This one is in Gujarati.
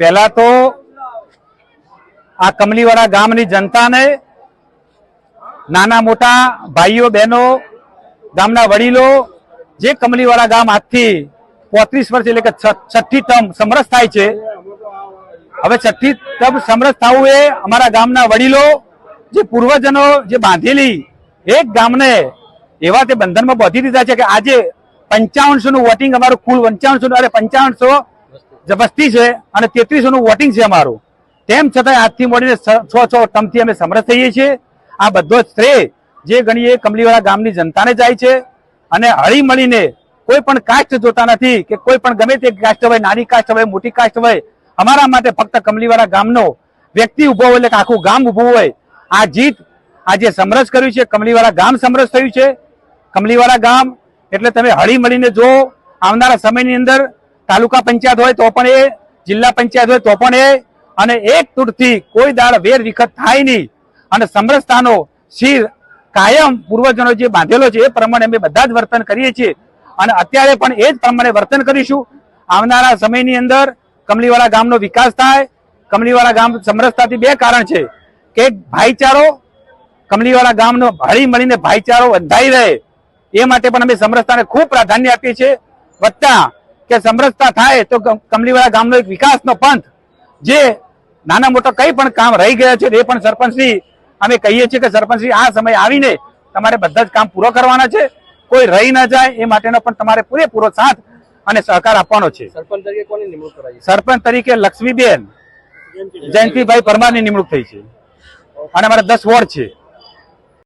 पहला तो आ कमलीवाड़ा गामनी जनता ने नाना मोटा भाईओ बहनों गामना वडीलो जे कमलीवाड़ा गाम आज थी 35 वर्ष એટલે કે છઠ્ઠી ટર્મ સમરસ થાય છે। હવે છઠ્ઠી ટર્મ સમરસ થવું એ અમારા ગામના વડીલો જે પૂર્વજનો જે બાંધેલી એક ગામને એવા તે બંધનમાં બાંધી દીધા છે કે આજે 5500 નું વોટિંગ અમારું કુલ 5500 વસ્તી છે અને 3300 નું વોટિંગ છે અમારું। તેમ છતાં આજથી મળીને 6 ટર્મથી અમે સમરસ થઈએ છીએ। આ બધો શ્રેય જે ગણીએ કમલીવાડા ગામની જનતાને જાય છે અને હળી મળીને કોઈ પણ કાસ્ટ જોતા નથી કે કોઈ પણ ગમે તે કાસ્ટ હોય, નાની કાસ્ટ હોય, મોટી કાસ્ટ હોય, અમારા માટે ફક્ત કમલીવાડા ગામનો વ્યક્તિ ઉભો હોય એટલે આખું ગામ ઉભું હોય। આ જીત આજે સમરસ કર્યું છે, કમલીવાડા ગામ સમરસ થયું છે। કમલીવાડા ગામ એટલે તમે હળી મળીને જો આવનારા સમયની અંદર તાલુકા પંચાયત હોય તો પણ એ, જિલ્લા પંચાયત હોય તો પણ એ, અને એક તૂટથી કોઈ દાળ વેર વિખત થાય નહીં અને સમરસતાનો શિર કાયમ પૂર્વજનો જે બાંધેલો છે એ પ્રમાણે અમે બધા જ વર્તન કરીએ છીએ અને અત્યારે પણ એ જ પ્રમાણે વર્તન કરીશું। આવનારા સમયની અંદર કમલીવાડા ગામનો વિકાસ થાય। કમલીવાડા ગામ સમરસતાથી બે કારણ છે કે ભાઈચારો, કમલીવાડા ગામનો હળી મળીને ભાઈચારો બંધાઈ રહે એ માટે પણ અમે સમરસતાને ખૂબ પ્રાધાન્ય આપીએ છીએ। વત્તા કે સમરસતા થાય તો કમલીવાડા ગામનો એક વિકાસનો પંથ જે નાના મોટા કઈ પણ કામ રહી ગયા છે એ પણ સરપંચશ્રી અમે કહીએ છીએ કે સરપંચશ્રી આ સમય આવીને તમારે બધા જ કામ પૂરો કરવાના છે, કોઈ રહી ન જાય એ માટેનો પણ તમારે પૂરેપૂરો સાથ અને સહકાર આપવાનો છે। સરપંચ તરીકે કોની નિમણૂક કરાઈ? સરપંચ તરીકે લક્ષ્મીબેન જયંતિભાઈ પરમારની નિમણૂક થઈ છે અને અમારા 10 વોર્ડ છે।